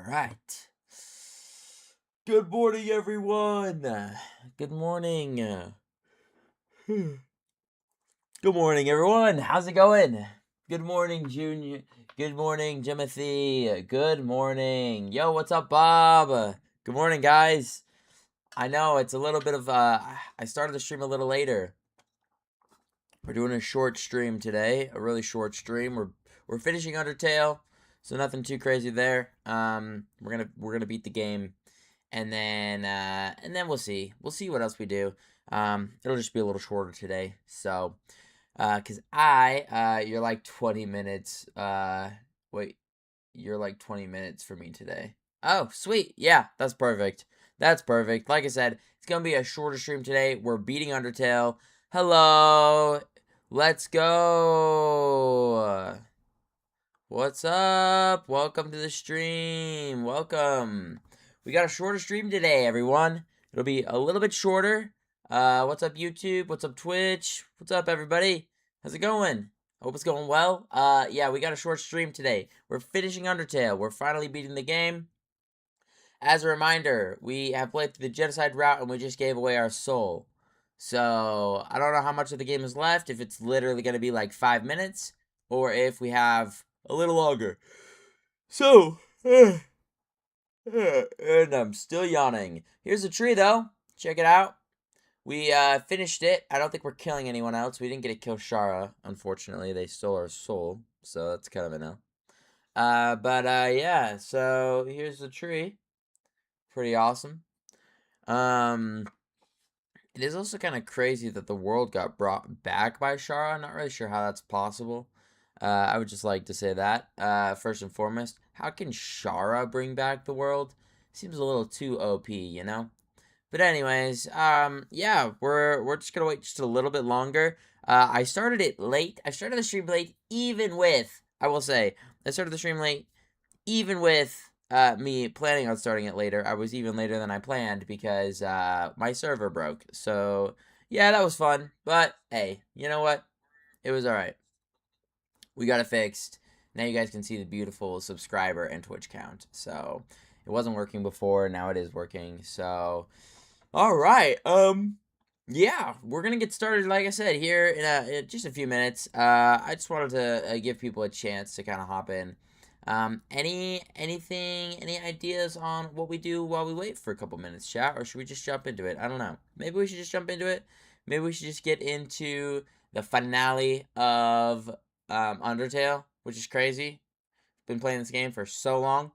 right. Good morning, everyone. Good morning. Good morning, everyone. How's it going? Good morning, Junior. Good morning, Jimothy. Good morning. Yo, what's up, Bob? Good morning, guys. I know it's a little bit of I started the stream a little later. We're doing a short stream today, a really short stream. We're finishing Undertale, so nothing too crazy there. We're gonna beat the game, and then we'll see what else we do. It'll just be a little shorter today. So, cause you're like 20 minutes. Wait, you're like 20 minutes for me today. Oh, sweet. Yeah, that's perfect. That's perfect. Like I said, it's gonna be a shorter stream today. We're beating Undertale. Hello. Let's go. What's up? Welcome to the stream. Welcome. We got a shorter stream today, everyone. It'll be a little bit shorter. What's up, YouTube? What's up, Twitch? What's up, everybody? How's it going? Hope it's going well. Yeah, we got a short stream today. We're finishing Undertale. We're finally beating the game. As a reminder, we have played through the genocide route and we just gave away our soul. So, I don't know how much of the game is left, if it's literally going to be like 5 minutes, or if we have a little longer. So, and I'm still yawning. Here's the tree, though. Check it out. We finished it. I don't think we're killing anyone else. We didn't get to kill Shara, unfortunately. They stole our soul, so that's kind of a no. Yeah, so here's the tree. Pretty awesome. It is also kind of crazy that the world got brought back by Shara. I'm not really sure how that's possible. I would just like to say that, first and foremost. How can Shara bring back the world? Seems a little too OP, you know? But anyways, yeah, we're just gonna wait just a little bit longer. I started it late. I started the stream late, even with, I will say, I started the stream late, even with me planning on starting it later. I was even later than I planned because my server broke. So yeah, that was fun. But hey, you know what? It was alright. We got it fixed. Now you guys can see the beautiful subscriber and Twitch count. So it wasn't working before, now it is working. So alright, yeah, we're gonna get started, like I said, here in just a few minutes. I just wanted to give people a chance to kind of hop in. Any ideas on what we do while we wait for a couple minutes, chat? Or should we just jump into it? I don't know. Maybe we should just jump into it. Maybe we should just get into the finale of Undertale, which is crazy. Been playing this game for so long,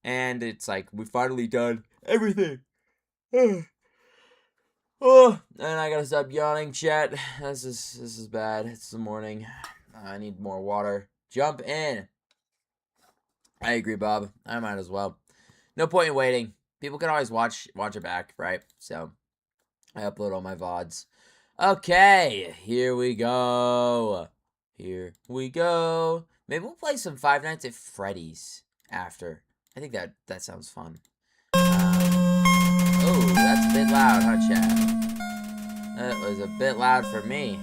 and it's like we finally done everything. Oh, and I gotta stop yawning, chat. This is bad. It's the morning. I need more water. Jump in. I agree, Bob. I might as well. No point in waiting. People can always watch it back, right? So I upload all my VODs. Okay, here we go. Here we go. Maybe we'll play some Five Nights at Freddy's after. I think that sounds fun. Oh, that's a bit loud, huh, chat? That was a bit loud for me.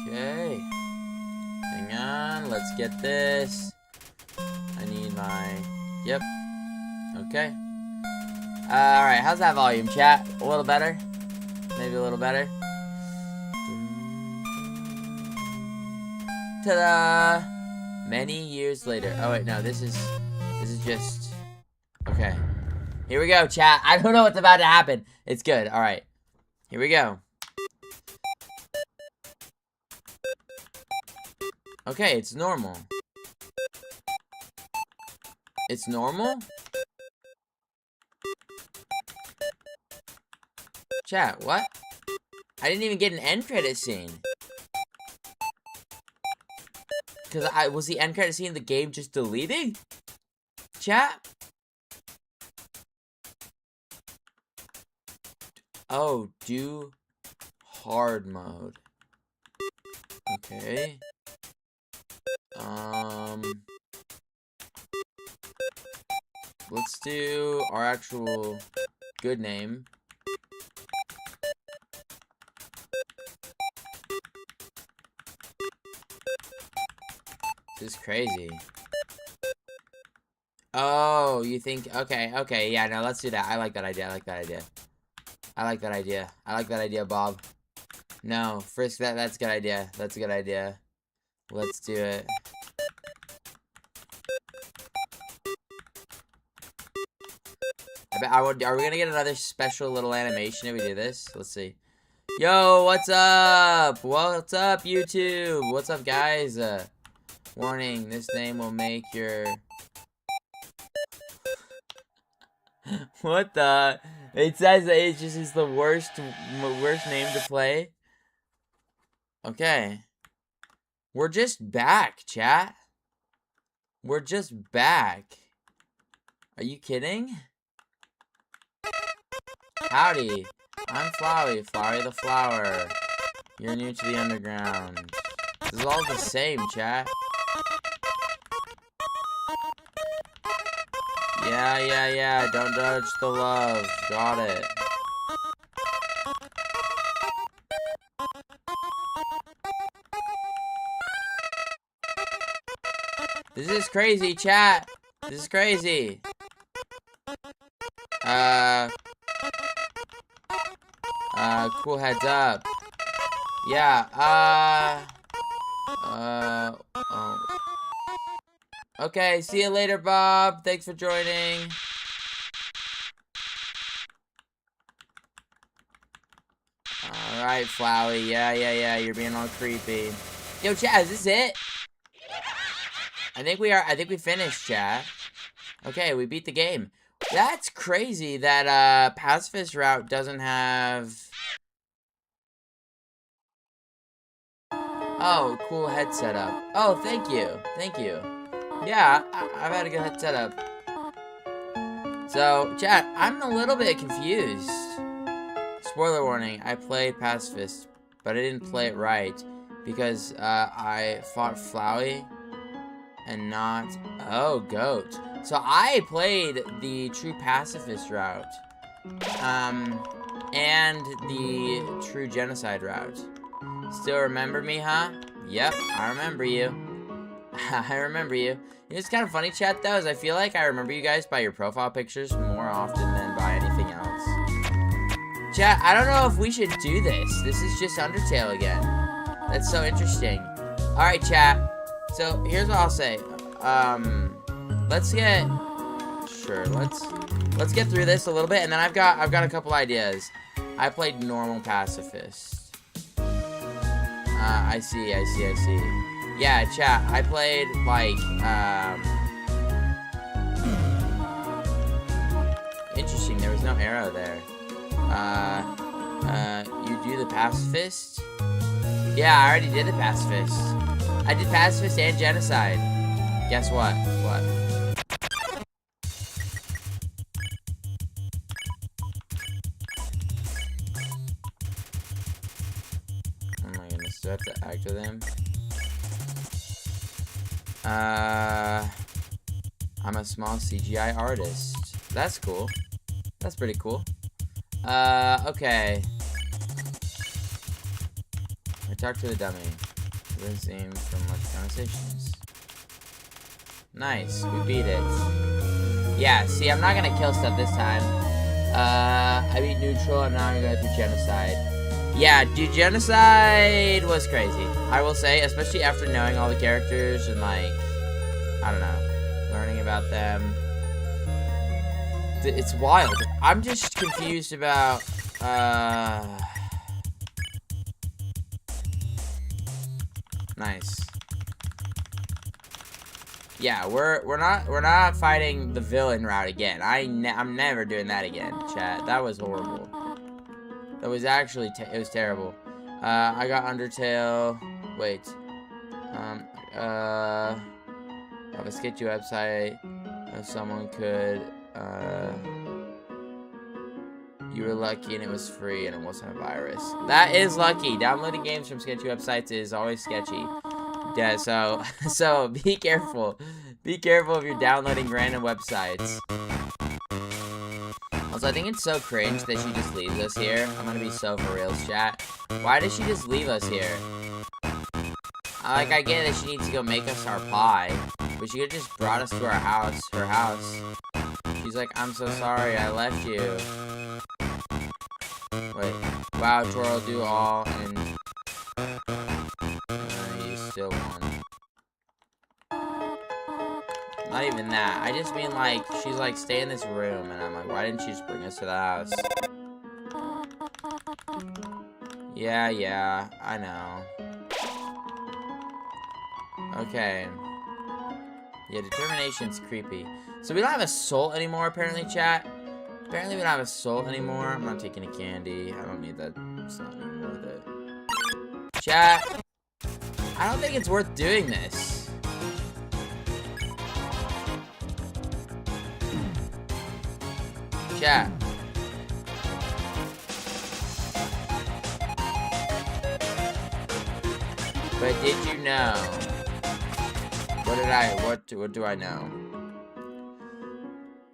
Okay. Hang on, let's get this. I need my... Yep. Okay. Alright, how's that volume, chat? A little better? Maybe a little better? Ta-da! Many years later. Oh, wait, no, this is just... Okay. Here we go, chat. I don't know what's about to happen. It's good. Alright. Here we go. Okay, it's normal. It's normal? Chat, what? I didn't even get an end credit scene. Because was the end credit scene in the game just deleting? Chat? Oh, do hard mode. Okay. Let's do our actual good name. This is crazy. Oh, you think... Okay, yeah, no, let's do that. I like that idea. I like that idea. I like that idea. I like that idea, Bob. No, Frisk, that's a good idea. That's a good idea. Let's do it. Are we gonna get another special little animation if we do this? Let's see. Yo, what's up? What's up, YouTube? What's up, guys? Warning, this name will make your... What the? It says that it just is the worst name to play. Okay. We're just back, chat. We're just back. Are you kidding? Howdy. I'm Flowey, Flowey the Flower. You're new to the underground. This is all the same, chat. Yeah. Don't judge the love. Got it. This is crazy, chat. This is crazy. Cool heads up. Yeah, oh. Okay, see you later, Bob. Thanks for joining. Alright, Flowey. Yeah. You're being all creepy. Yo, chat, is this it? I think we finished, chat. Okay, we beat the game. That's crazy that, Pacifist Route doesn't have... Oh, cool head setup. Oh, thank you. Yeah, I've had a good head setup. So, chat, I'm a little bit confused. Spoiler warning, I played Pacifist, but I didn't play it right. Because, I fought Flowey and not... Oh, Goat. So, I played the true Pacifist route. And the true Genocide route. Still remember me, huh? Yep, I remember you. I remember you. You know, it's kind of funny, chat, though, is I feel like I remember you guys by your profile pictures more often than by anything else. Chat, I don't know if we should do this. This is just Undertale again. That's so interesting. Alright, chat. So, here's what I'll say. Let's get... Sure, let's get through this a little bit, and then I've got a couple ideas. I played normal Pacifist. I see. Yeah, chat, I played, like, interesting, there was no arrow there. You do the Pacifist? Yeah, I already did the Pacifist. I did Pacifist and Genocide. Guess what? What? Do I have to act with him? I'm a small CGI artist. That's cool. That's pretty cool. Okay. I talked to the dummy. Didn't seem from much conversations. Nice. We beat it. Yeah, see, I'm not gonna kill stuff this time. I beat Neutral, and now I'm gonna go through Genocide. Yeah, dude, Genocide was crazy. I will say, especially after knowing all the characters and, like, I don't know, learning about them. It's wild. I'm just confused about, Nice. Yeah, we're not fighting the villain route again. I'm never doing that again, chat. That was horrible. That was actually, it was terrible. I got Undertale. Wait. I have a sketchy website. If someone could, you were lucky and it was free and it wasn't a virus. That is lucky. Downloading games from sketchy websites is always sketchy. Yeah, so be careful. Be careful if you're downloading random websites. Also, I think it's so cringe that she just leaves us here. I'm gonna be so for reals, chat. Why does she just leave us here? Like, I get that she needs to go make us our pie, but she could've just brought us to our house, her house. She's like, I'm so sorry, I left you. Wait, wow, Toro, do all, and you still won. Not even that. I just mean, like, she's like, stay in this room, and I'm like, why didn't she just bring us to the house? Yeah, I know. Okay. Yeah, determination's creepy. So we don't have a soul anymore, apparently, chat. Apparently we don't have a soul anymore. I'm not taking any candy. I don't need that. It's not even worth it. Chat. I don't think it's worth doing this. Chat. But did you know? What do I know?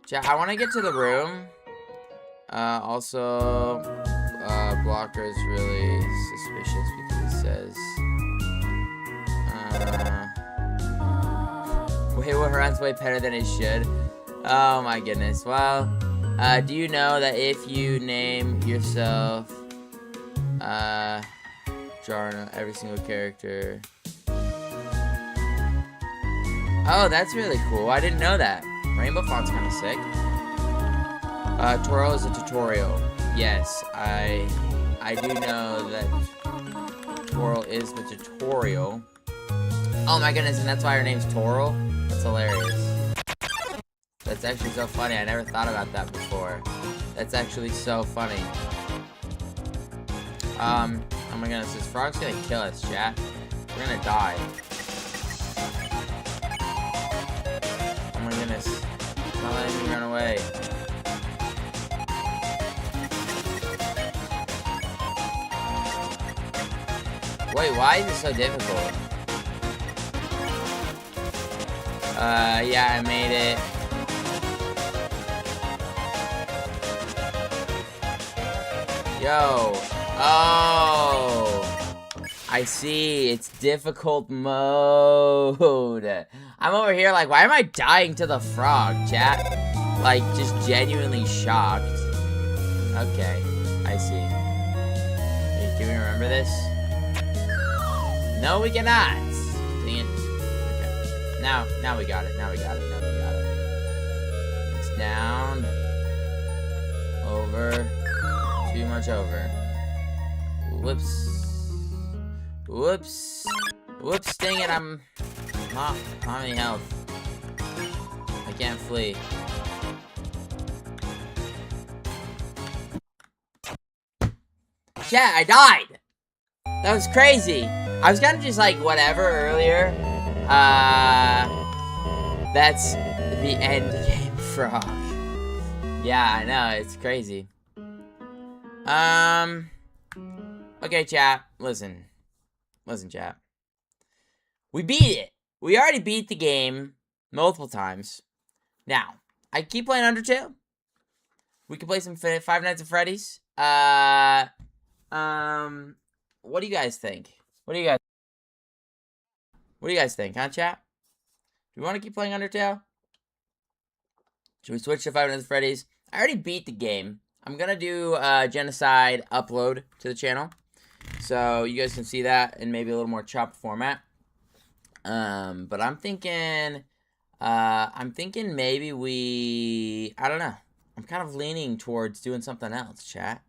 Chat, I want to get to the room. Also, Blocker is really suspicious because he says, Wayward runs way better than it should. Oh my goodness. Well, do you know that if you name yourself, Jarna, every single character. Oh, that's really cool. I didn't know that. Rainbow font's kind of sick. Toro is a tutorial. Yes, I do know that Toro is the tutorial. Oh my goodness, and that's why her name's Toro? That's hilarious. That's actually so funny. I never thought about that before. That's actually so funny. Oh my goodness, this frog's gonna kill us, chat. We're gonna die. Oh my goodness. It's not letting me run away. Wait, why is it so difficult? Yeah, I made it. Yo. Oh. I see. It's difficult mode. I'm over here like, why am I dying to the frog, chat? Like, just genuinely shocked. Okay. I see. Can we remember this? No, we cannot. Dang it. Okay. Now we got it. Now we got it. It's down. Over. Too much over. Whoops. Dang it, I'm not any health. I can't flee. Chat, I died! That was crazy. I was kind of just like, whatever, earlier. That's the end game frog. Yeah, I know, it's crazy. Okay, chat, listen, chat. We beat it. We already beat the game multiple times. Now, I keep playing Undertale. We can play some Five Nights at Freddy's. What do you guys think? What do you guys think, huh, chat? Do we want to keep playing Undertale? Should we switch to Five Nights at Freddy's? I already beat the game. I'm gonna do Genocide upload to the channel, so you guys can see that in maybe a little more chopped format. But I'm thinking maybe I don't know. I'm kind of leaning towards doing something else, chat.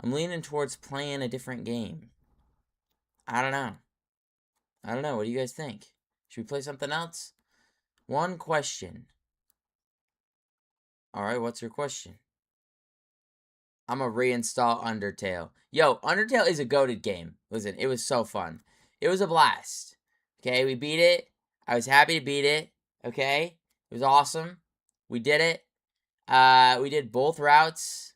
I'm leaning towards playing a different game. I don't know. What do you guys think? Should we play something else? One question. Alright, what's your question? I'm gonna reinstall Undertale. Yo, Undertale is a goated game. Listen, it was so fun. It was a blast. Okay, we beat it. I was happy to beat it. Okay? It was awesome. We did it. We did both routes.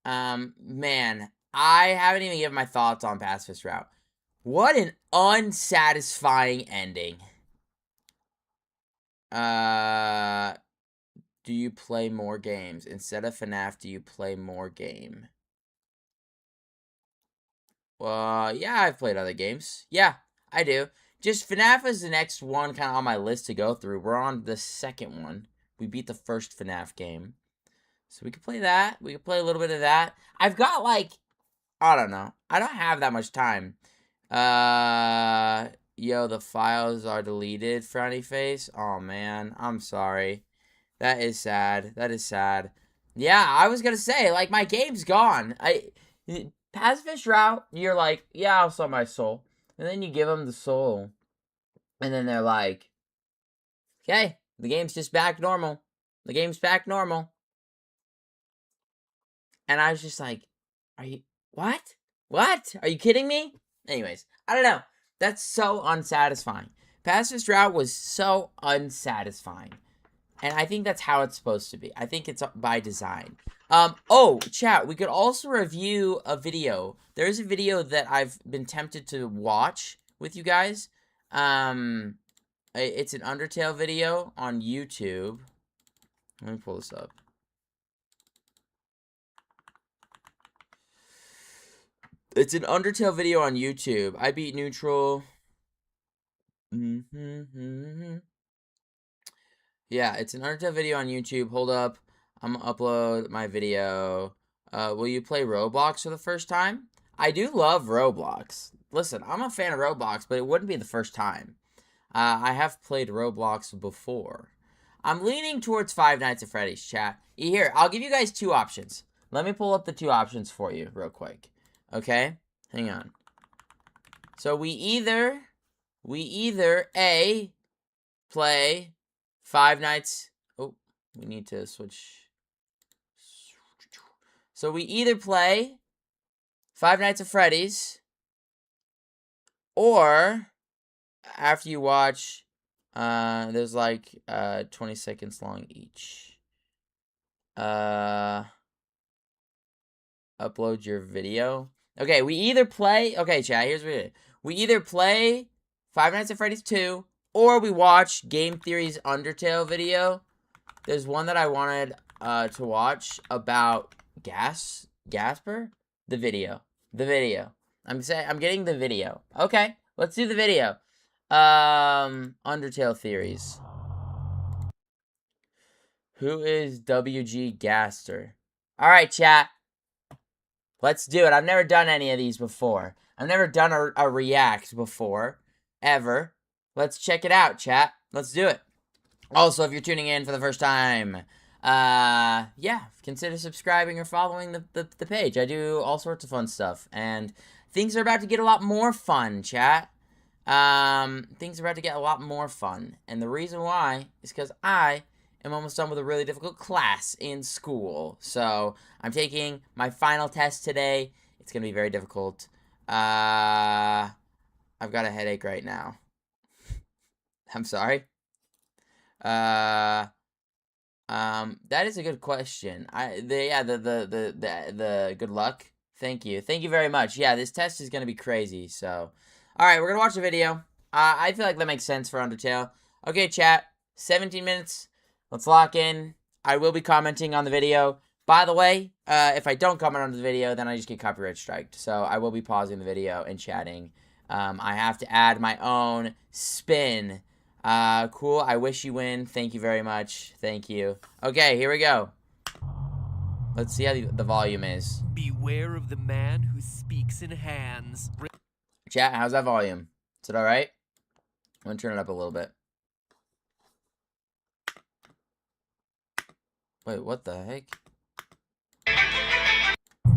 Man, I haven't even given my thoughts on Pacifist route. What an unsatisfying ending. Do you play more games? Instead of FNAF, do you play more game? Well, yeah, I've played other games. Yeah, I do. just FNAF is the next one kind of on my list to go through. We're on the second one. We beat the first FNAF game. So we could play that. We could play a little bit of that. I've got, like, I don't know. I don't have that much time. Yo, the files are deleted, frowny face. Oh, man. I'm sorry. That is sad. That is sad. Yeah, I was gonna say, like, my game's gone. Pacifist route, you're like, yeah, I'll sell my soul. And then you give them the soul. And then they're like, okay, the game's just back normal. The game's back normal. And I was just like, are you, what? What? Are you kidding me? Anyways, I don't know. That's so unsatisfying. Pacifist route was so unsatisfying. And I think that's how it's supposed to be. I think it's by design. Oh, chat, we could also review a video. There's a video that I've been tempted to watch with you guys. It's an Undertale video on YouTube. Let me pull this up. It's an Undertale video on YouTube. I beat neutral. Yeah, it's an Undertale video on YouTube. Hold up. I'm going to upload my video. Will you play Roblox for the first time? I do love Roblox. Listen, I'm a fan of Roblox, but it wouldn't be the first time. I have played Roblox before. I'm leaning towards Five Nights at Freddy's, chat. Here, I'll give you guys two options. Let me pull up the two options for you real quick. Okay? Hang on. So we either A, play Five Nights... Oh, we need to switch... So we either play Five Nights at Freddy's, or after you watch, there's like 20 seconds long each. Upload your video. Okay, we either play... Okay, chat, here's what we do. We either play Five Nights at Freddy's 2, or we watch Game Theory's Undertale video. There's one that I wanted to watch about Gasper? The video. I'm getting the video. Okay, let's do the video. Undertale theories. Who is WG Gaster? Alright, chat. Let's do it. I've never done any of these before. I've never done a react before. Ever. Let's check it out, chat. Let's do it. Also, if you're tuning in for the first time, yeah, consider subscribing or following the page. I do all sorts of fun stuff, and things are about to get a lot more fun, chat. Things are about to get a lot more fun, and the reason why is because I am almost done with a really difficult class in school. So, I'm taking my final test today. It's gonna be very difficult. I've got a headache right now. I'm sorry. That is a good question. The good luck. Thank you very much. Yeah, this test is gonna be crazy. So, all right, we're gonna watch the video. I feel like that makes sense for Undertale. Okay, chat. 17 minutes. Let's lock in. I will be commenting on the video. By the way, if I don't comment on the video, then I just get copyright striked. So I will be pausing the video and chatting. I have to add my own spin. Cool. I wish you win. Thank you very much. Thank you. Okay, here we go. Let's see how the volume is. Beware of the man who speaks in hands. Chat, how's that volume? Is it alright? I'm gonna turn it up a little bit. Wait, what the heck?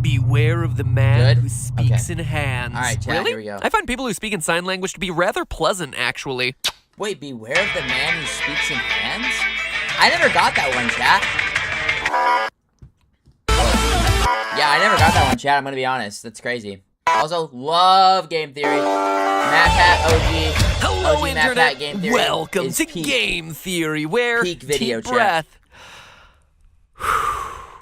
Beware of the man Good? who speaks Okay. in hands. Alright, chat, Really? here we go. I find people who speak in sign language to be rather pleasant, actually. Wait, beware of the man who speaks in hands? I never got that one, chat. Yeah, I never got that one, chat. I'm gonna be honest. That's crazy. Also, love game theory. MatPat OG. Hello, OG Internet. MatPat game theory. Welcome is to peak. Game Theory, where Peak video, deep chat. breath.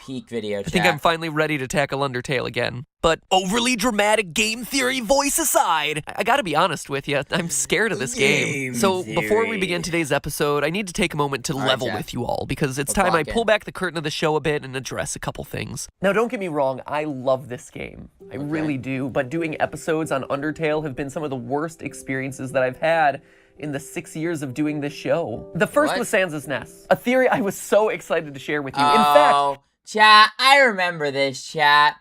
peak video, chat. I think I'm finally ready to tackle Undertale again. But overly dramatic game theory voice aside, I gotta be honest with you, I'm scared of this game. So before we begin today's episode, I need to take a moment to level with you all, because it's time I pull back the curtain of the show a bit and address a couple things. Now don't get me wrong, I love this game. I really do, but doing episodes on Undertale have been some of the worst experiences that I've had in the 6 years of doing this show. The first was Sans' Nest, a theory I was so excited to share with you. In fact, chat, I remember this, chat.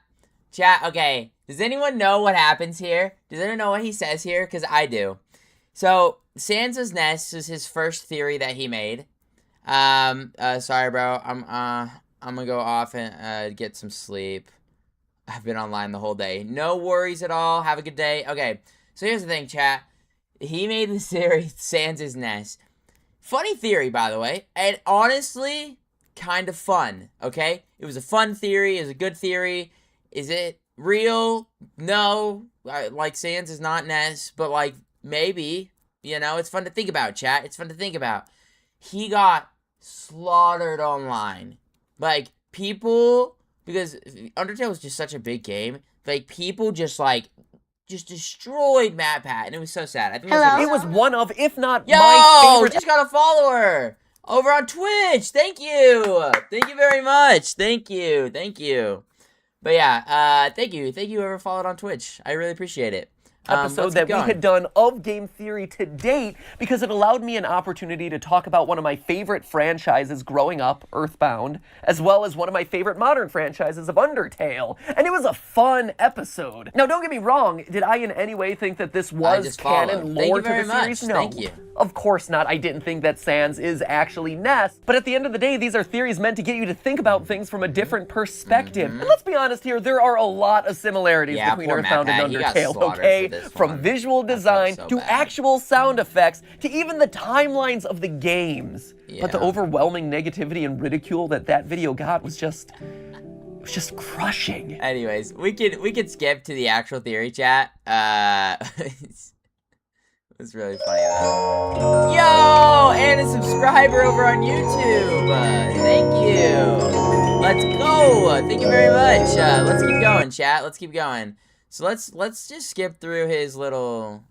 Chat, okay, does anyone know what happens here? Does anyone know what he says here? Because I do. So, Sans' Nest is his first theory that he made. Sorry, bro, I'm gonna go off and get some sleep. I've been online the whole day. No worries at all. Have a good day. Okay, so here's the thing, chat. He made the theory, Sans' Nest. Funny theory, by the way. And honestly, kind of fun, okay? It was a fun theory. It was a good theory. Is it real? No. Like, Sans is not Ness, but, like, maybe. You know, it's fun to think about, chat. It's fun to think about. He got slaughtered online. Like, people, because Undertale was just such a big game, like, people just destroyed MatPat, and it was so sad. I think it was one of, if not my favorite. Just got a follower over on Twitch. Thank you. Thank you very much. Thank you. Thank you. But yeah, thank you. Thank you whoever followed on Twitch. I really appreciate it. Episode that we had done of game theory to date, because it allowed me an opportunity to talk about one of my favorite franchises growing up, Earthbound, as well as one of my favorite modern franchises of Undertale. And it was a fun episode. Now, don't get me wrong, did I in any way think that this was canon lore to the series? No. Thank you. Of course not. I didn't think that Sans is actually Ness. But at the end of the day, these are theories meant to get you to think about things from a different perspective. And let's be honest here, there are a lot of similarities between Earthbound and Undertale, okay? From visual design to actual sound effects to even the timelines of the games. But the overwhelming negativity and ridicule that video got was just crushing. Anyways, we could skip to the actual theory, chat. It's really funny though. Yo, and a subscriber over on YouTube. Thank you. Let's go. Thank you very much. Let's keep going, chat. Let's keep going. So let's just skip through his little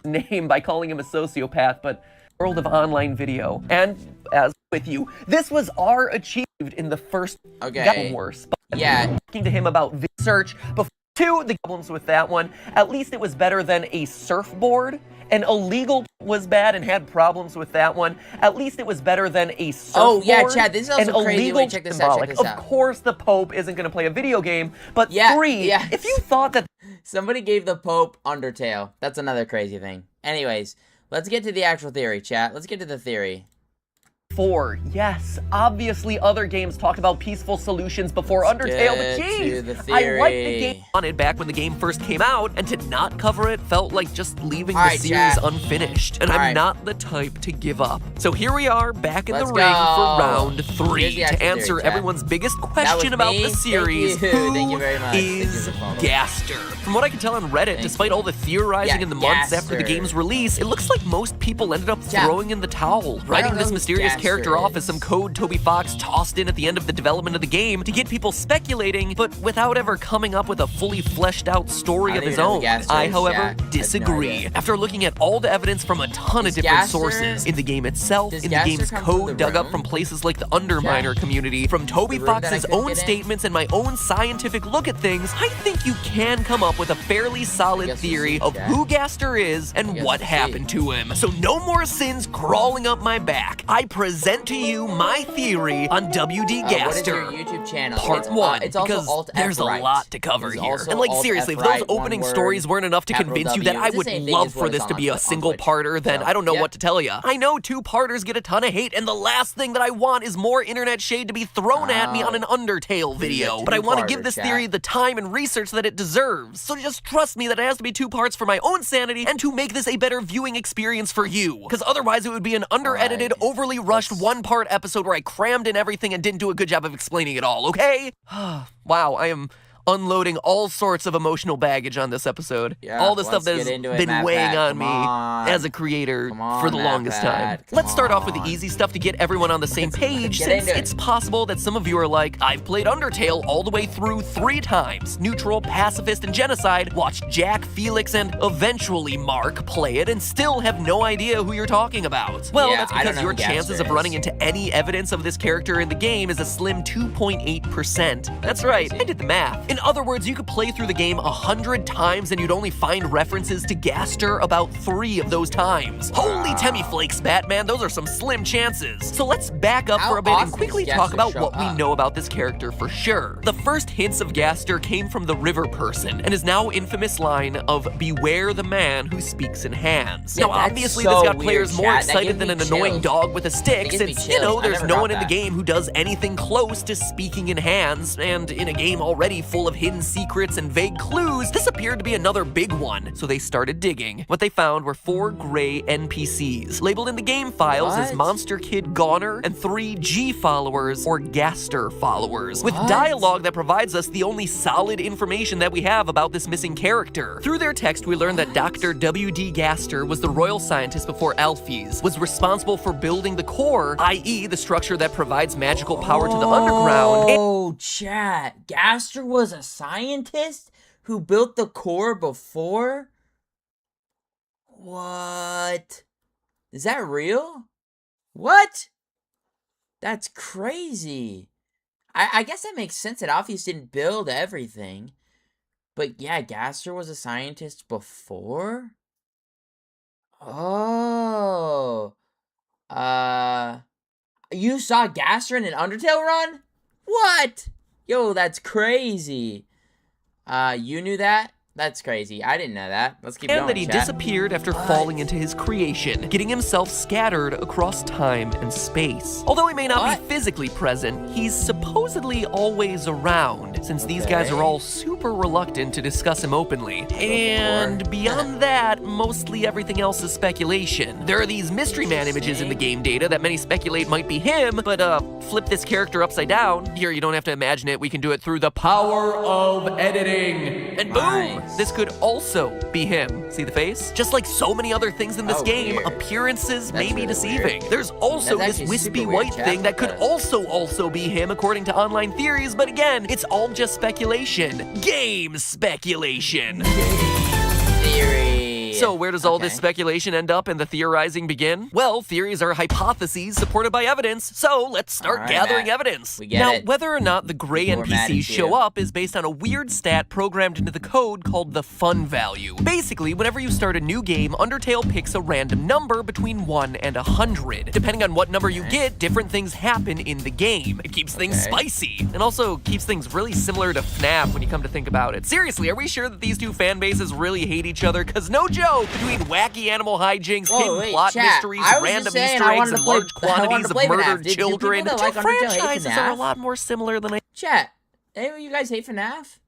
name by calling him a sociopath, but world of online video. And as with you, this was achieved in the first got worse. But talking to him about research before the problems with that one, at least it was better than a surfboard. And illegal was bad and had problems with that one. At least it was better than a surfboard. Oh, yeah, Chad, this is also crazy. Wait, check this out, Of course the Pope isn't going to play a video game, but if you thought that... Somebody gave the Pope Undertale. That's another crazy thing. Anyways, let's get to the actual theory, chat. Let's get to the theory. Yes, obviously other games talked about peaceful solutions before Undertale, but geez, I liked the game wanted back when the game first came out, and to not cover it felt like just leaving the series unfinished, and I'm not the type to give up. So here we are, back in the ring for round 3, to answer everyone's biggest question about the series, Thank you very much. Is Gaster? From what I can tell on Reddit, despite all the theorizing in the months after the game's release, it looks like most people ended up throwing in the towel, writing this mysterious character off as some code Toby Fox tossed in at the end of the development of the game to get people speculating, but without ever coming up with a fully fleshed out story of his own. I, however, disagree. After looking at all the evidence from a ton of different sources, in the game itself, in the game's code dug up from places like the Underminer community, from Toby Fox's own statements and my own scientific look at things, I think you can come up with a fairly solid theory of who Gaster is and what happened to him. So no more sins crawling up my back. I present to you my theory on WD Gaster. What is your YouTube channel? Part 1, because there's a lot to cover here. And like seriously, if those opening stories weren't enough to convince you that I would love for this to be a single-parter, then I don't know what to tell you. I know 2-parters get a ton of hate, and the last thing that I want is more internet shade to be thrown at me on an Undertale video. But I want to give this theory the time and research that it deserves. So just trust me that it has to be 2 parts for my own sanity and to make this a better viewing experience for you. Because otherwise it would be an under-edited, overly rushed 1-part episode where I crammed in everything and didn't do a good job of explaining it all, okay? Wow, I am unloading all sorts of emotional baggage on this episode. Yeah, all the stuff that has been weighing on me as a creator for the longest time. Let's start off with the easy stuff to get everyone on the same page, since it's possible that some of you are like, I've played Undertale all the way through 3 times. Neutral, pacifist, and genocide. Watched Jack, Felix, and eventually Mark play it and still have no idea who you're talking about. Well, that's because your chances of running into any evidence of this character in the game is a slim 2.8%. That's right, I did the math. In other words, you could play through the game 100 times and you'd only find references to Gaster about 3 of those times. Holy Temmy Flakes, Batman, those are some slim chances. So let's back up for a bit and quickly talk about what we know about this character for sure. The first hints of Gaster came from the River Person and his now infamous line of "Beware the man who speaks in hands." Now, obviously, this got players more excited than an annoying dog with a stick, since, you know, there's no one in the game who does anything close to speaking in hands, and in a game already full of hidden secrets and vague clues, this appeared to be another big one, so they started digging. What they found were 4 gray NPCs, labeled in the game files as Monster Kid Goner and 3 G followers, or Gaster followers, with dialogue that provides us the only solid information that we have about this missing character. Through their text, we learned that Dr. W.D. Gaster was the royal scientist before Alphys, was responsible for building the core, i.e. the structure that provides magical power to the underground. Oh, chat. Gaster was a scientist who built the core before? What? Is that real? What? That's crazy. I guess that makes sense that Alphys didn't build everything. But yeah, Gaster was a scientist before? Oh. You saw Gaster in an Undertale run? What? Yo, that's crazy. You knew that? That's crazy. I didn't know that. Let's keep going, And that he disappeared after falling into his creation, getting himself scattered across time and space. Although he may not be physically present, he's supposedly always around, since these guys are all super reluctant to discuss him openly. And beyond that, mostly everything else is speculation. There are these Mystery Man images in the game data that many speculate might be him, but flip this character upside down. Here, you don't have to imagine it, we can do it through the power of editing. And boom! This could also be him. See the face? Just like so many other things in this game, appearances may be deceiving. There's also this wispy white thing that could also be him according to online theories, but again, it's all just speculation. Game speculation. Theory. So where does all this speculation end up and the theorizing begin? Well, theories are hypotheses supported by evidence, so let's start gathering evidence. Now, whether or not the gray NPCs show up is based on a weird stat programmed into the code called the fun value. Basically, whenever you start a new game, Undertale picks a random number between 1 and 100. Depending on what number you get, different things happen in the game. It keeps things spicy, and also keeps things really similar to FNAF when you come to think about it. Seriously, are we sure that these two fan bases really hate each other? Cause no joke! Between wacky animal hijinks, hidden plot mysteries, random Easter eggs, and large quantities of murdered children, the two franchises are a lot more similar than I... Chat, any of you guys hate FNAF?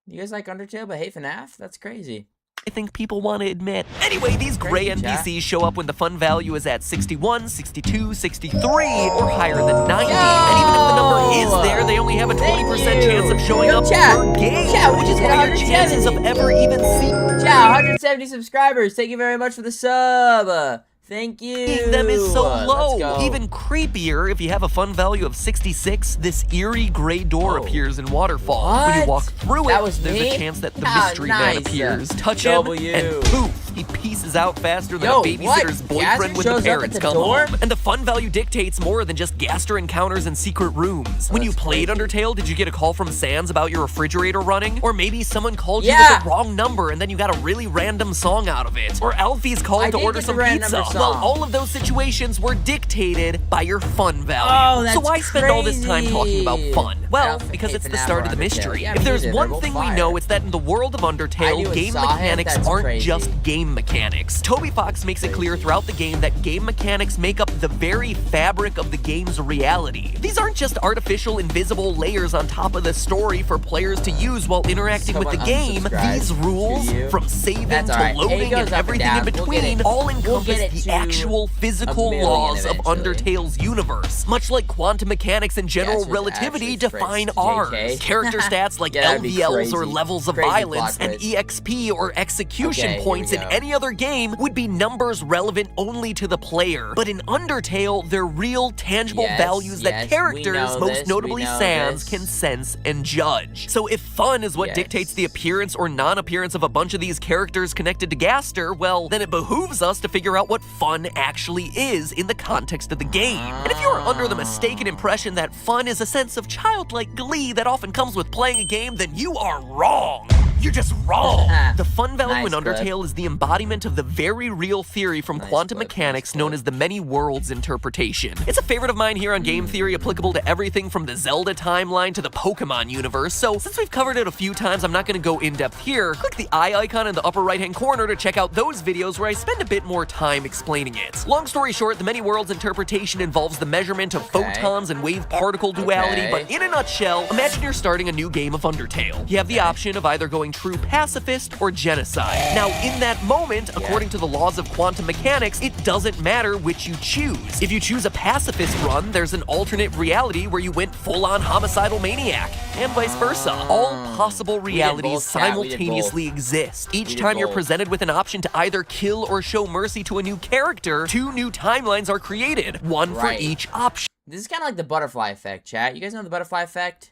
You guys like Undertale but hate FNAF? That's crazy. I think people want to admit. Anyway, these gray NPCs show up when the fun value is at 61, 62, 63, or higher than 90. And even if the number is there, they only have a 20% chance of showing up per game, which is one of your chances of ever even seeing. Chat, 170 subscribers. Thank you very much for the sub. Thank you. Them is so low. Even creepier, if you have a fun value of 66, this eerie gray door appears in Waterfall. When you walk through it, there's a chance that the mystery man appears. Touch him, and poof, he pieces out faster than a babysitter's boyfriend when the parents come home. And the fun value dictates more than just Gaster encounters in secret rooms. When you played Undertale, did you get a call from Sans about your refrigerator running? Or maybe someone called you with the wrong number and then you got a really random song out of it? Or Alphys called to order some pizza? Well, all of those situations were dictated by your fun value. So why spend all this time talking about fun? Well, because it's the start of the mystery. If there's one thing we know, it's that in the world of Undertale, game mechanics aren't just game game mechanics. Toby Fox makes it clear throughout the game that game mechanics make up the very fabric of the game's reality. These aren't just artificial, invisible layers on top of the story for players to use while interacting with the game. These rules, from saving to loading and everything in between, all encompass the actual physical laws of Undertale's universe, much like quantum mechanics and general relativity define ours. Character stats like LVLs or levels of violence and EXP or execution points in any other game would be numbers relevant only to the player. But in Undertale, they're real, tangible values that characters, most notably Sans, can sense and judge. So if fun is what dictates the appearance or non-appearance of a bunch of these characters connected to Gaster, well, then it behooves us to figure out what fun actually is in the context of the game. And if you are under the mistaken impression that fun is a sense of childlike glee that often comes with playing a game, then you are wrong. You're just wrong. The fun value in Undertale is the embodiment of the very real theory from quantum mechanics known as the many worlds interpretation. It's a favorite of mine here on Game Theory, applicable to everything from the Zelda timeline to the Pokemon universe, so since we've covered it a few times, I'm not going to go in depth here. Click the eye icon in the upper right hand corner to check out those videos where I spend a bit more time explaining it. Long story short, the many worlds interpretation involves the measurement of photons and wave particle duality, but in a nutshell, imagine you're starting a new game of Undertale. You have the option of either going true pacifist or genocide. Now, in that moment, according to the laws of quantum mechanics, it doesn't matter which you choose. If you choose a pacifist run, there's an alternate reality where you went full-on homicidal maniac, and vice versa. All possible realities simultaneously exist. Each time you're presented with an option to either kill or show mercy to a new character, 2 new timelines are created, one for each option. This is kind of like the butterfly effect, chat. You guys know the butterfly effect?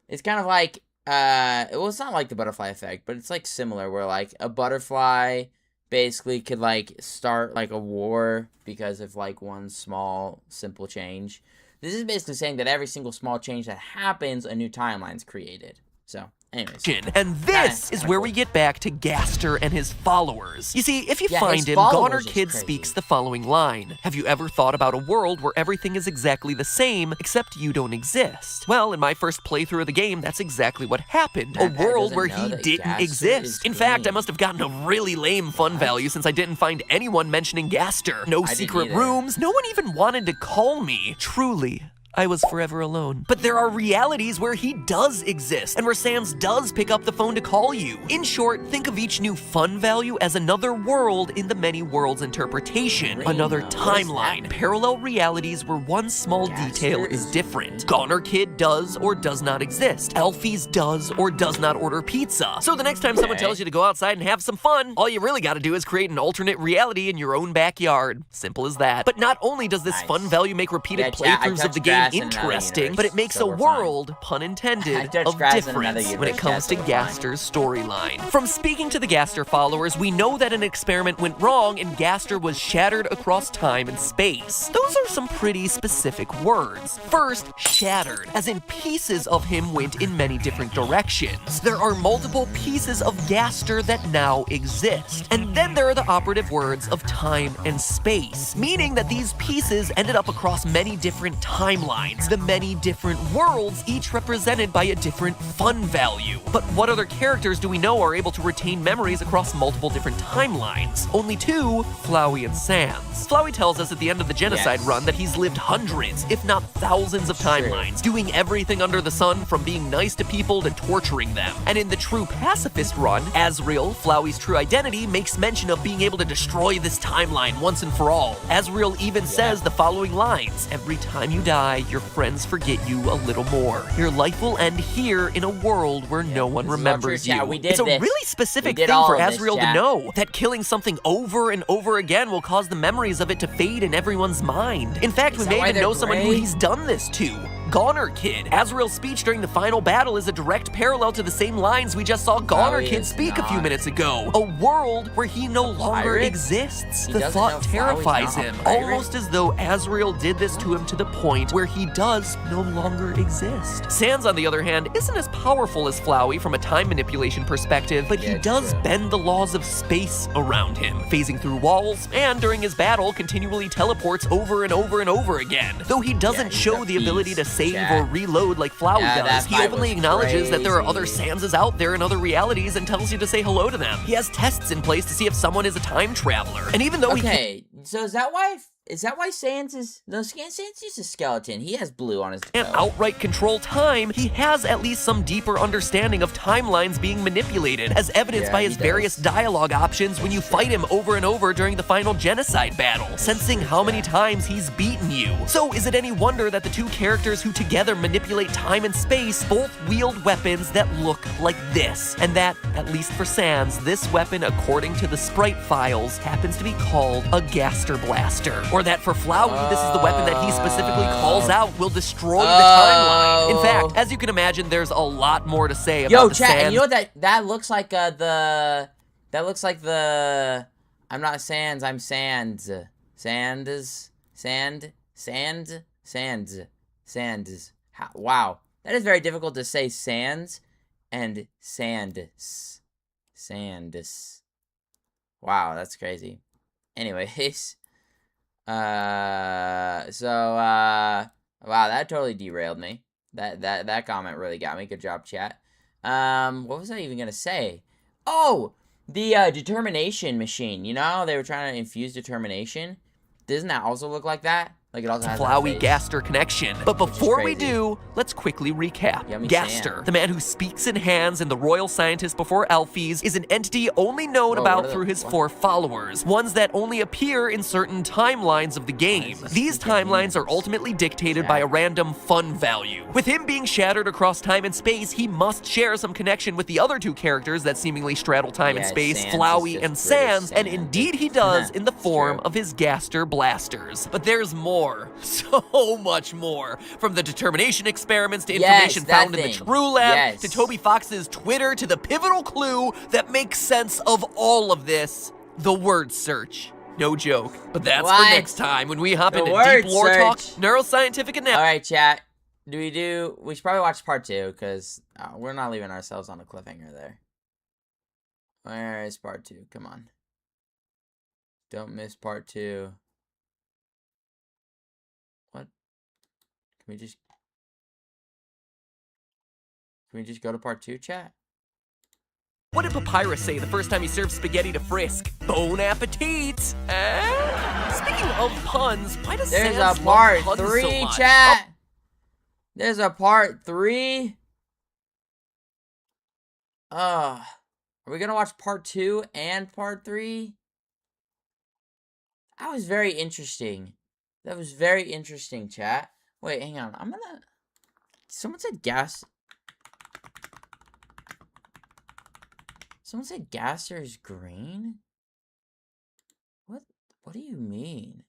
It's kind of like, well, it's not like the butterfly effect, but it's like similar, where like a butterfly basically could like start like a war because of like one small simple change. This is basically saying that every single small change that happens, a new timeline's created. So, anyways. And this is where we get back to Gaster and his followers. You see, if you find him, Goner Kid speaks the following line. Have you ever thought about a world where everything is exactly the same, except you don't exist? Well, in my first playthrough of the game, that's exactly what happened. A world where he didn't exist. In fact, I must have gotten a really lame fun value since I didn't find anyone mentioning Gaster. No secret rooms, no one even wanted to call me. Truly, I was forever alone. But there are realities where he does exist, and where Sans does pick up the phone to call you. In short, think of each new fun value as another world in the many worlds interpretation. Another timeline. Parallel realities where one small detail is different. Goner Kid does or does not exist. Elfie's does or does not order pizza. So the next time someone tells you to go outside and have some fun, all you really gotta do is create an alternate reality in your own backyard. Simple as that. But not only does this fun value make repeated playthroughs of the game interesting, but it makes a world, pun intended, of difference when it comes to Gaster's storyline. From speaking to the Gaster followers, we know that an experiment went wrong and Gaster was shattered across time and space. Those are some pretty specific words. First, shattered, as in pieces of him went in many different directions. There are multiple pieces of Gaster that now exist. And then there are the operative words of time and space, meaning that these pieces ended up across many different timelines. The many different worlds, each represented by a different fun value. But what other characters do we know are able to retain memories across multiple different timelines? Only 2, Flowey and Sans. Flowey tells us at the end of the Genocide run that he's lived hundreds, if not thousands of timelines, doing everything under the sun from being nice to people to torturing them. And in the True Pacifist run, Asriel, Flowey's true identity, makes mention of being able to destroy this timeline once and for all. Asriel even says the following lines: every time you die, your friends forget you a little more. Your life will end here in a world where no one remembers you. It's a really specific thing for Asriel to know, that killing something over and over again will cause the memories of it to fade in everyone's mind. In fact, we may even know someone who he's done this to. Goner Kid. Asriel's speech during the final battle is a direct parallel to the same lines we just saw Goner Kid speak a few minutes ago. A world where he no longer exists. The thought terrifies him, almost as though Asriel did this to him to the point where he does no longer exist. Sans, on the other hand, isn't as powerful as Flowey from a time manipulation perspective, but he does bend the laws of space around him, phasing through walls, and during his battle continually teleports over and over and over again. Though he doesn't show the ability to save chat. or reload like Flowey Yeah, does. that He fight openly was acknowledges that there are other crazy. Sanses out there in other realities and tells you to say hello to them. He has tests in place to see if someone is a time traveler. And even though Okay, so is that why Sans is... No, Sans is a skeleton. He has blue on his toe. can't outright control time, he has at least some deeper understanding of timelines being manipulated, as evidenced by his various dialogue options when you fight him over and over during the final genocide battle, sensing how many times he's beaten you. So is it any wonder that the two characters who together manipulate time and space both wield weapons that look like this? And that, at least for Sans, this weapon, according to the sprite files, happens to be called a Gaster Blaster. Or that for Flowey, this is the weapon that he specifically calls out will destroy the timeline. In fact, as you can imagine, there's a lot more to say about the chat, Sans. and you know what that looks like that looks like the I'm not Sans, I'm Sands. Sands. Wow. That is very difficult to say, Sans and Sands. Sands. Wow, that's crazy. Anyways, wow, that totally derailed me. That comment really got me. Good job, chat. What was I even gonna say? Oh, the determination machine. You know how they were trying to infuse determination? Doesn't that also look like that? Like it also has Flowey Gaster connection. But before we do, let's quickly recap. Yummy Gaster, sand. the man who speaks in hands and the royal scientist before Alphys, is an entity only known about through his 4 followers, ones that only appear in certain timelines of the game. These timelines are ultimately dictated by a random fun value. With him being shattered across time and space, he must share some connection with the other 2 characters that seemingly straddle time and space, Flowey and Sans, and indeed he does in the form of his Gaster Blasters. But there's more. So much more. From the determination experiments to information found in the True Lab, to Toby Fox's Twitter, to the pivotal clue that makes sense of all of this, the word search. No joke. But that's for next time when we hop into deep lore talk, neuroscientific analysis. Alright, chat. We should probably watch part 2, because we're not leaving ourselves on a cliffhanger there. Where is part 2? Come on. Don't miss part 2. What? Can we just go to part 2, chat? What did Papyrus say the first time he served spaghetti to Frisk? Bon appetit! Speaking of puns, why does Sans There's a part love puns 3, so much? chat! There's a part 3? Are we gonna watch part 2 and part 3? That was very interesting. That was very interesting, chat. Wait, hang on. Someone said gas. Someone said Gaster is green? What do you mean?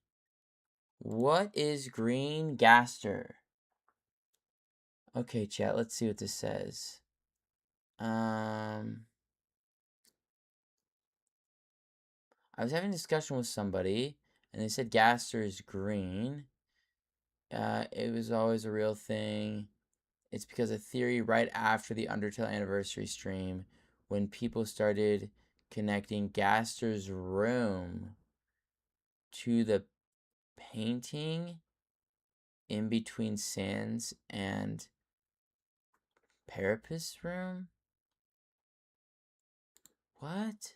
What is green Gaster? Okay, chat, let's see what this says. I was having a discussion with somebody, and they said Gaster is green. It was always a real thing. It's because of theory right after the Undertale anniversary stream, when people started connecting Gaster's room to the painting in between Sans and Parapet's room? What?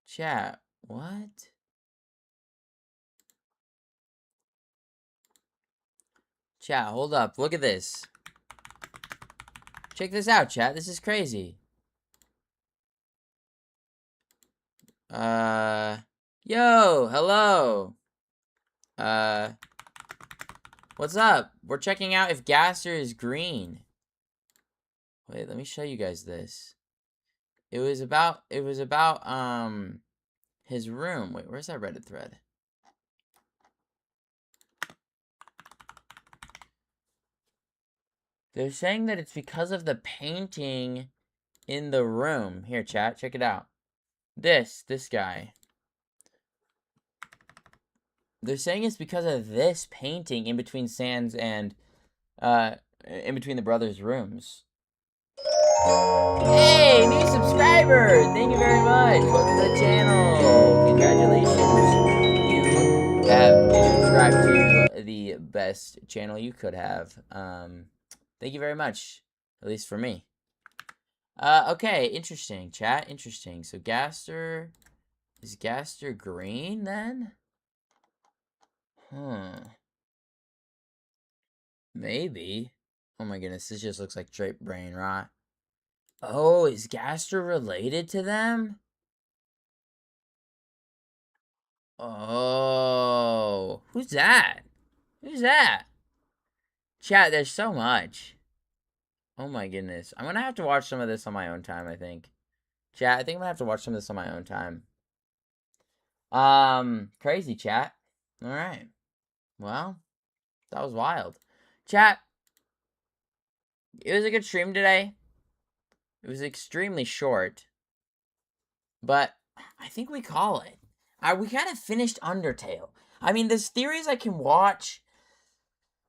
Chat, what? Chat, hold up. Look at this. Check this out, chat. This is crazy. Yo, hello. What's up? We're checking out if Gaster is green. Wait, let me show you guys this. It was about his room. Wait, where's that Reddit thread? They're saying that it's because of the painting in the room. Here, chat, check it out. This guy. They're saying it's because of this painting in between Sans and, in between the brothers' rooms. Hey, new subscriber! Thank you very much. Welcome to the channel. Congratulations. You have subscribed to the best channel you could have. Thank you very much, at least for me. Okay, interesting, chat, interesting. So Gaster, is Gaster green then? Maybe. Oh my goodness, this just looks like straight brain rot. Oh, is Gaster related to them? Oh, who's that? Who's that? Chat, there's so much. Oh my goodness. I'm gonna have to watch some of this on my own time, I think. Chat, I think I'm gonna have to watch some of this on my own time. Crazy, chat. Alright. Well, that was wild. Chat, it was a good stream today. It was extremely short. But I think we call it. We kind of finished Undertale. I mean, there's theories I can watch.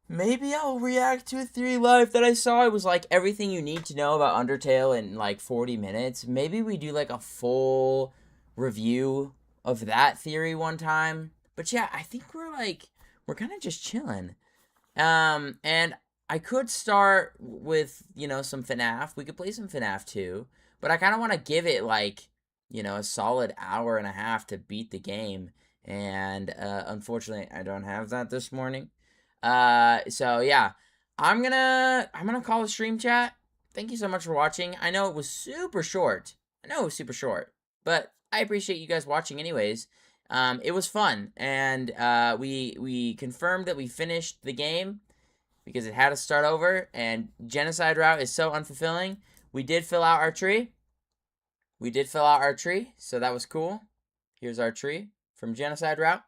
Maybe I'll react to a theory live that I saw. It was like everything you need to know about Undertale in like 40 minutes. Maybe we do like a full review of that theory one time. But yeah, I think we're kind of just chilling. And I could start with, some FNAF. We could play some FNAF 2. But I kind of want to give it like, a solid hour and a half to beat the game. And unfortunately, I don't have that this morning. So yeah, I'm gonna call the stream, chat. Thank you so much for watching. I know it was super short. But I appreciate you guys watching anyways. It was fun, and we confirmed that we finished the game because it had to start over, and Genocide Route is so unfulfilling. We did fill out our tree. So that was cool. Here's our tree from Genocide Route.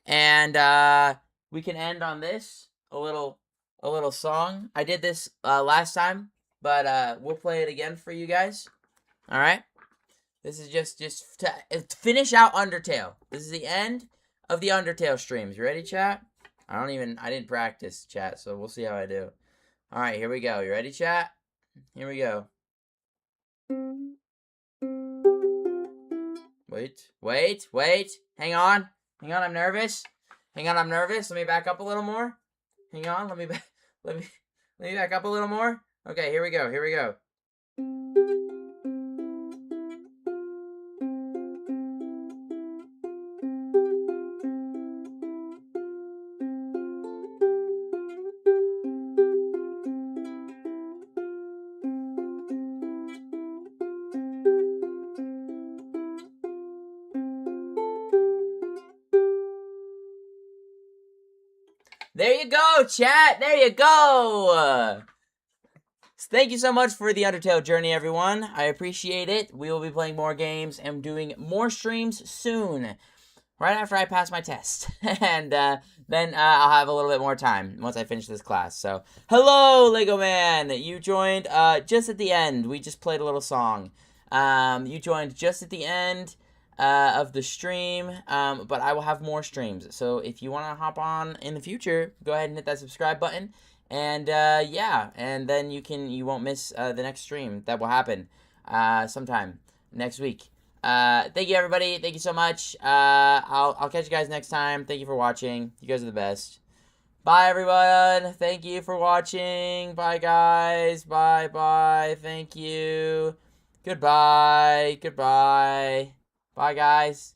And we can end on this, a little song. I did this last time, but we'll play it again for you guys. All right. This is just to finish out Undertale. This is the end of the Undertale streams. You ready, chat? I didn't practice, chat, so we'll see how I do. All right, here we go. You ready, chat? Here we go. Wait. Hang on, I'm nervous. Let me back up a little more. Hang on, let me back up a little more. Okay, here we go. There you go, chat. There you go. Thank you so much for the Undertale journey, everyone. I appreciate it. We will be playing more games and doing more streams soon, right after I pass my test. And then I'll have a little bit more time once I finish this class. So, hello, Lego Man. You joined just at the end. We just played a little song. You joined just at the end of the stream, but I will have more streams. So if you want to hop on in the future, go ahead and hit that subscribe button. And yeah, and then you won't miss the next stream that will happen sometime next week. Thank you, everybody. Thank you so much. I'll catch you guys next time. Thank you for watching. You guys are the best. Bye, everyone. Thank you for watching. Bye, guys. Bye. Thank you. Goodbye. Bye, guys.